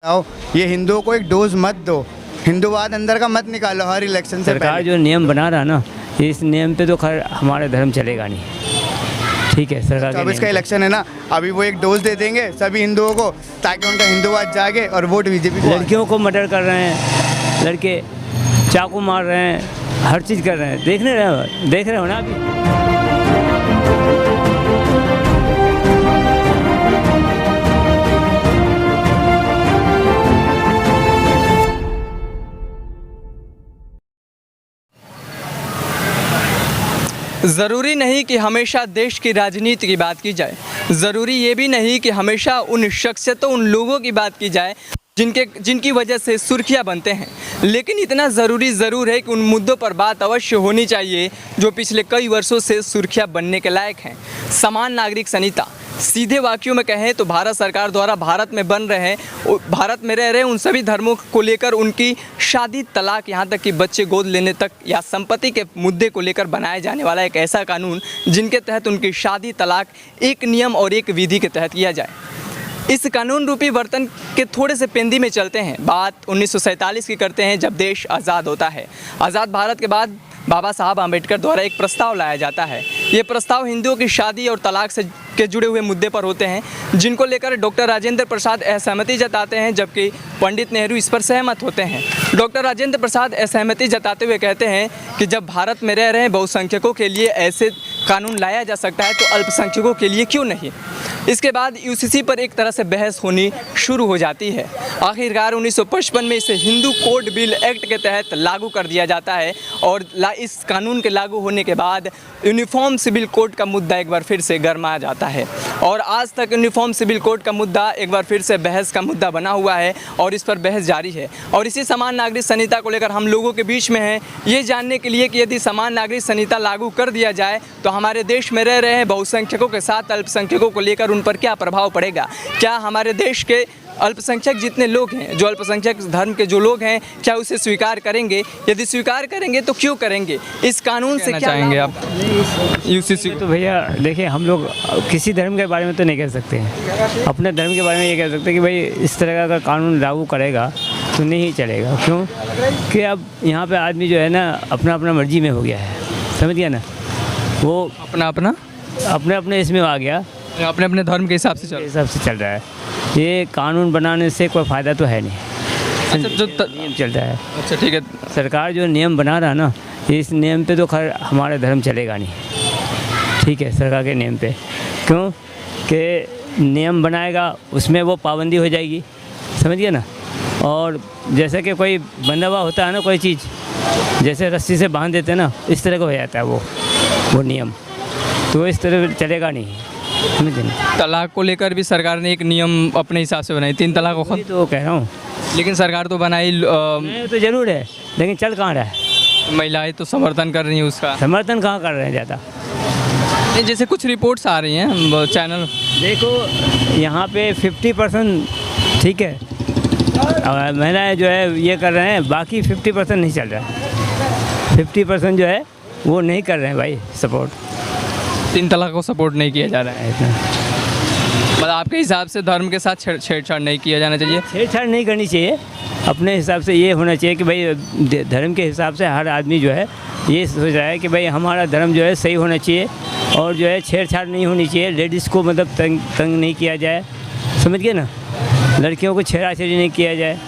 आओ, ये हिंदुओं को एक डोज मत दो, हिंदूवाद अंदर का मत निकालो हर इलेक्शन से सरकार पहले। जो नियम बना रहा ना, इस नियम पे तो खैर हमारा धर्म चलेगा नहीं। ठीक है, सरकार तो के अब इसका नियम पे। इलेक्शन है ना, अभी वो एक डोज दे देंगे सभी हिंदुओं को ताकि उनका हिंदूवाद जागे और वोट बीजेपी को। लड़कियों को मर्डर कर रहे हैं, लड़के चाकू मार रहे हैं, हर चीज़ कर रहे हैं। देख रहे हो ना अभी। ज़रूरी नहीं कि हमेशा देश की राजनीति की बात की जाए, ज़रूरी ये भी नहीं कि हमेशा उन शख्सियतों उन लोगों की बात की जाए जिनकी वजह से सुर्खियां बनते हैं। लेकिन इतना ज़रूरी ज़रूर है कि उन मुद्दों पर बात अवश्य होनी चाहिए जो पिछले कई वर्षों से सुर्खियां बनने के लायक हैं। समान नागरिक संहिता, सीधे वाक्यों में कहें तो भारत सरकार द्वारा भारत में रह रहे उन सभी धर्मों को लेकर उनकी शादी, तलाक, यहाँ तक कि बच्चे गोद लेने तक या संपत्ति के मुद्दे को लेकर बनाया जाने वाला एक ऐसा कानून जिनके तहत उनकी शादी, तलाक एक नियम और एक विधि के तहत किया जाए। इस कानून रूपी बर्तन के थोड़े से पेंदी में चलते हैं। बात 1947 की करते हैं जब देश आज़ाद होता है। आज़ाद भारत के बाद बाबा साहब आम्बेडकर द्वारा एक प्रस्ताव लाया जाता है। ये प्रस्ताव हिंदुओं की शादी और तलाक से के जुड़े हुए मुद्दे पर होते हैं जिनको लेकर डॉक्टर राजेंद्र प्रसाद असहमति जताते हैं, जबकि पंडित नेहरू इस पर सहमत होते हैं। डॉक्टर राजेंद्र प्रसाद असहमति जताते हुए कहते हैं कि जब भारत में रह रहे बहुसंख्यकों के लिए ऐसे कानून लाया जा सकता है तो अल्पसंख्यकों के लिए क्यों नहीं। इसके बाद यूसीसी पर एक तरह से बहस होनी शुरू हो जाती है। आखिरकार 1955 में इसे हिंदू कोड बिल एक्ट के तहत लागू कर दिया जाता है और इस कानून के लागू होने के बाद यूनिफॉर्म सिविल कोड का मुद्दा एक बार फिर से गरमा जाता है और आज तक यूनिफॉर्म सिविल कोड का मुद्दा एक बार फिर से बहस का मुद्दा बना हुआ है और इस पर बहस जारी है। और इसी समान नागरिक संहिता को लेकर हम लोगों के बीच में है ये जानने के लिए कि यदि समान नागरिक संहिता लागू कर दिया जाए तो हमारे देश में रह रहे बहुसंख्यकों के साथ अल्पसंख्यकों को लेकर उन पर क्या प्रभाव पड़ेगा। क्या हमारे देश के अल्पसंख्यक जितने लोग हैं, जो अल्पसंख्यक धर्म के जो लोग हैं, क्या उसे स्वीकार करेंगे? यदि स्वीकार करेंगे तो क्यों करेंगे? इस कानून से क्या चाहेंगे आप यूसीसी तो भैया देखिए, हम लोग किसी धर्म के बारे में तो नहीं कह सकते हैं। अपने धर्म के बारे में ये कह सकते हैं कि भाई इस तरह का कानून लागू करेगा तो नहीं चलेगा। क्यों कि अब यहाँ पे आदमी जो है ना अपना अपना मर्जी में हो गया है, समझ गया ना। वो अपने अपने इसमें आ गया, अपने अपने धर्म के हिसाब से चल रहा है। ये कानून बनाने से कोई फ़ायदा तो है नहीं। अच्छा, जो नियम चल रहा है। अच्छा ठीक है, सरकार जो नियम बना रहा ना, इस नियम पे तो खैर हमारा धर्म चलेगा नहीं। ठीक है, सरकार के नियम पे क्यों कि नियम बनाएगा उसमें वो पाबंदी हो जाएगी, समझ गया ना। और जैसे कि कोई बंधा हुआ होता है ना कोई चीज़, जैसे रस्सी से बांध देते हैं ना, इस तरह का हो जाता है वो नियम, तो इस तरह चलेगा नहीं। तलाक को लेकर भी सरकार ने एक नियम अपने हिसाब से बनाई, 3 तलाक को तो कह रहा हूँ, लेकिन सरकार तो बनाई तो ज़रूर है लेकिन चल कहाँ रहा है। महिलाएं तो समर्थन कर रही हैं उसका। समर्थन कहाँ कर रहे हैं ज़्यादा। नहीं, जैसे कुछ रिपोर्ट्स आ रही हैं चैनल, देखो यहाँ पे 50% ठीक है, महिलाएं जो है ये कर रहे हैं, बाकी 50% नहीं चल रहा है। 50% जो है वो नहीं कर रहे हैं भाई सपोर्ट। 3 तलाक को सपोर्ट नहीं किया जा रहा है इतना। मतलब आपके हिसाब से धर्म के साथ छेड़छाड़ नहीं किया जाना चाहिए? छेड़छाड़ नहीं करनी चाहिए। अपने हिसाब से ये होना चाहिए कि भाई धर्म के हिसाब से हर आदमी जो है ये सोच रहा है कि भाई हमारा धर्म जो है सही होना चाहिए और जो है छेड़छाड़ नहीं होनी चाहिए। लेडीज़ को मतलब तंग नहीं किया जाए, समझ गए ना। लड़कियों को छेड़ाछेड़ी नहीं किया जाए,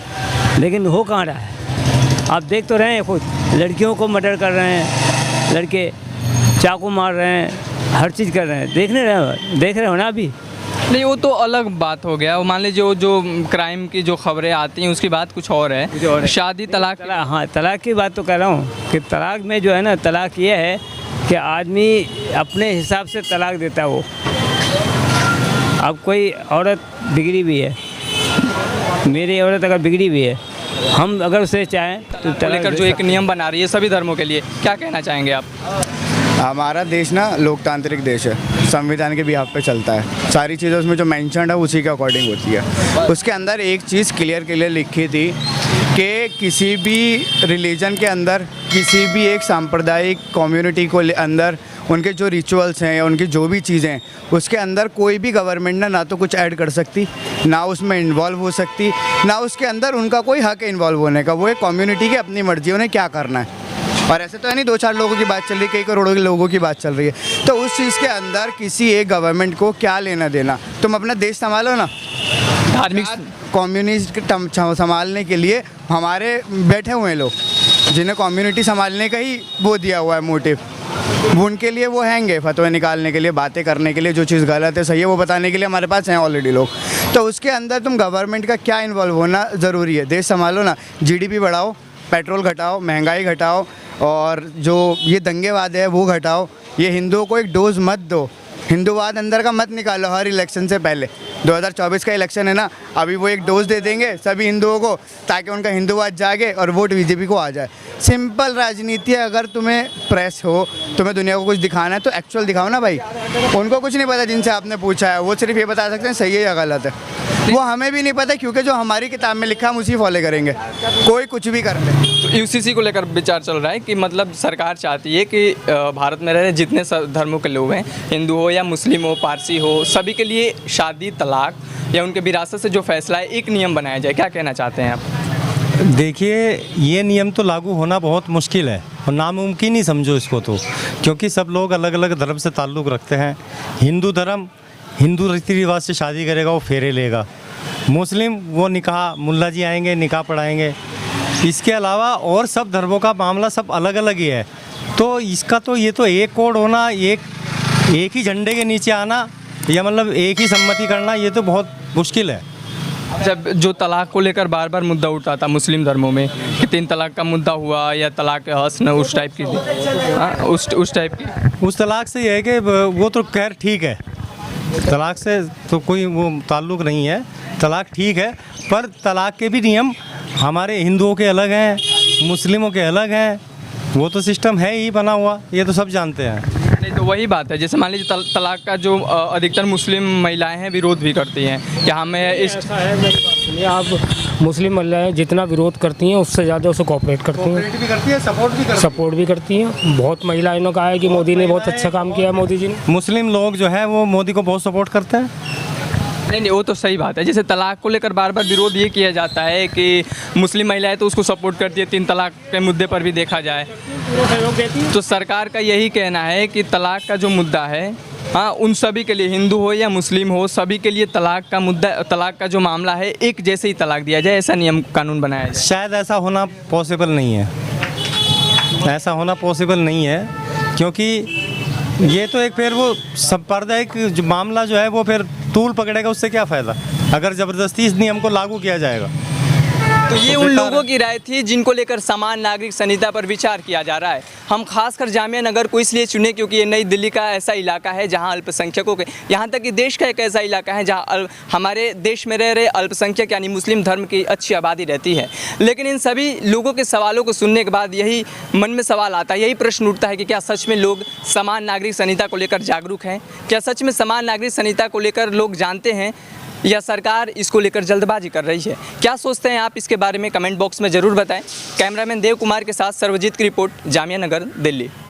लेकिन हो कहाँ रहा है। आप देख तो रहे हैं खुद, लड़कियों को मर्डर कर रहे हैं, लड़के चाकू मार रहे हैं, हर चीज़ कर रहे हैं। देख रहे हो ना अभी। नहीं, वो तो अलग बात हो गया। वो मान लीजिए जो क्राइम की जो खबरें आती हैं उसकी बात कुछ और है। शादी, तलाक, हाँ तलाक की बात तो कर रहा हूँ कि तलाक में जो है ना, तलाक ये है कि आदमी अपने हिसाब से तलाक देता है। वो अब कोई औरत बिगड़ी भी है, मेरी औरत अगर बिगड़ी भी है, हम अगर उसे चाहें तो तलाक लेकर जो एक नियम बना रही है सभी धर्मों के लिए, क्या कहना चाहेंगे आप? हमारा देश ना लोकतांत्रिक देश है, संविधान के बिहाफ पे चलता है। सारी चीज़ें उसमें जो मेंशन्ड है उसी के अकॉर्डिंग होती है। उसके अंदर एक चीज़ क्लियर लिखी थी कि किसी भी रिलीजन के अंदर, किसी भी एक सांप्रदायिक कम्युनिटी को अंदर उनके जो रिचुअल्स हैं या उनकी जो भी चीज़ें हैं, उसके अंदर कोई भी गवर्नमेंट ना तो कुछ ऐड कर सकती, ना उसमें इन्वॉल्व हो सकती, ना उसके अंदर उनका कोई हक है इन्वॉल्व होने का। वो एक कम्युनिटी की अपनी मर्जी, उन्हें क्या करना है। और ऐसे तो है नहीं 2-4 लोगों की बात चल रही है, कई करोड़ों के लोगों की बात चल रही है। तो उस चीज़ के अंदर किसी एक गवर्नमेंट को क्या लेना देना। तुम अपना देश संभालो ना। धार्मिक कम्युनिस्ट संभालने के लिए हमारे बैठे हुए हैं लोग, जिन्हें कम्युनिटी संभालने का ही वो दिया हुआ है मोटिव। वो उनके लिए वो हैंगे फतवे निकालने के लिए, बातें करने के लिए, जो चीज़ गलत है सही है वो बताने के लिए हमारे पास हैं ऑलरेडी लोग। तो उसके अंदर तुम गवर्नमेंट का क्या इन्वॉल्व होना ज़रूरी है। देश संभालो ना, GDP बढ़ाओ, पेट्रोल घटाओ, महंगाई घटाओ, और जो ये दंगेवाद है वो घटाओ। ये हिंदुओं को एक डोज मत दो, हिंदूवाद अंदर का मत निकालो हर इलेक्शन से पहले। 2024 का इलेक्शन है ना, अभी वो एक डोज दे देंगे सभी हिंदुओं को ताकि उनका हिंदूवाद जागे और वोट बीजेपी को आ जाए। सिंपल राजनीति है। अगर तुम्हें प्रेस हो, तुम्हें दुनिया को कुछ दिखाना है तो एक्चुअल दिखाओ ना भाई। उनको कुछ नहीं पता जिनसे आपने पूछा है, वो सिर्फ ये बता सकते हैं सही है या गलत है। वो हमें भी नहीं पता, क्योंकि जो हमारी किताब में लिखा हम उसी फॉलो करेंगे, कोई कुछ भी कर ले। तो UCC को लेकर विचार चल रहा है कि मतलब सरकार चाहती है कि भारत में रह रहे जितने धर्मों के लोग हैं, हिंदू हो या मुस्लिम हो, पारसी हो, सभी के लिए शादी, तलाक या उनके विरासत से जो फैसला है एक नियम बनाया जाए। क्या कहना चाहते हैं आप? देखिए, ये नियम तो लागू होना बहुत मुश्किल है और नामुमकिन ही समझो इसको तो, क्योंकि सब लोग अलग अलग धर्म से ताल्लुक़ रखते हैं। हिंदू धर्म हिंदू रीति रिवाज से शादी करेगा, वो फेरे लेगा। मुस्लिम वो निकाह, मुल्ला जी आएंगे निकाह पढ़ाएंगे। इसके अलावा और सब धर्मों का मामला सब अलग अलग ही है। तो इसका तो ये तो एक कोड होना, एक ही झंडे के नीचे आना, या मतलब एक ही सम्मति करना, ये तो बहुत मुश्किल है। जब जो तलाक को लेकर बार बार मुद्दा उठा था मुस्लिम धर्मों में कि 3 तलाक का मुद्दा हुआ या तलाक हसन उस टाइप की, उस टाइप की, उस तलाक से ये है कि वो तो खैर ठीक है, तलाक से तो कोई वो ताल्लुक़ नहीं है, तलाक ठीक है, पर तलाक के भी नियम हमारे हिंदुओं के अलग हैं, मुस्लिमों के अलग हैं। वो तो सिस्टम है ही बना हुआ, ये तो सब जानते हैं। नहीं तो वही बात है, जैसे मान लीजिए तलाक का जो अधिकतर मुस्लिम महिलाएं हैं विरोध भी करती हैं कि हमें इस ऐसा है, मेरी बात सुनिए आप, मुस्लिम महिलाएं जितना विरोध करती हैं उससे ज़्यादा उसे कोऑपरेट करती हैं, भी करती है, सपोर्ट भी करती हैं। बहुत महिलाओं ने कहा है कि मोदी ने बहुत अच्छा काम किया है, मोदी जी ने। मुस्लिम लोग जो है वो मोदी को बहुत सपोर्ट करते हैं। नहीं, वो तो सही बात है। जैसे तलाक को लेकर बार बार विरोध ये किया जाता है कि मुस्लिम महिलाएं तो उसको सपोर्ट करती है, 3 तलाक के मुद्दे पर भी देखा जाए तो सरकार का यही कहना है कि तलाक का जो मुद्दा है, हाँ, उन सभी के लिए, हिंदू हो या मुस्लिम हो, सभी के लिए तलाक का मुद्दा, तलाक का जो मामला है एक जैसे ही तलाक दिया जाए, ऐसा नियम कानून बनाया जाए। शायद ऐसा होना पॉसिबल नहीं है, ऐसा होना पॉसिबल नहीं है, क्योंकि ये तो एक फिर वो सांप्रदायिक जो मामला जो है वो फिर तूल पकड़ेगा, उससे क्या फ़ायदा अगर ज़बरदस्ती इस नियम को लागू किया जाएगा। तो ये उन लोगों की राय थी जिनको लेकर समान नागरिक संहिता पर विचार किया जा रहा है। हम खासकर जामिया नगर को इसलिए चुने क्योंकि ये नई दिल्ली का ऐसा इलाका है जहां अल्पसंख्यकों के, यहाँ तक कि देश का एक ऐसा इलाका है जहां हमारे देश में रह रहे अल्पसंख्यक यानी मुस्लिम धर्म की अच्छी आबादी रहती है। लेकिन इन सभी लोगों के सवालों को सुनने के बाद यही मन में सवाल आता है, यही प्रश्न उठता है कि क्या सच में लोग समान नागरिक संहिता को लेकर जागरूक हैं? क्या सच में समान नागरिक संहिता को लेकर लोग जानते हैं, या सरकार इसको लेकर जल्दबाजी कर रही है? क्या सोचते हैं आप इसके बारे में कमेंट बॉक्स में ज़रूर बताएं। कैमरामैन देव कुमार के साथ सर्वजीत की रिपोर्ट, जामिया नगर, दिल्ली।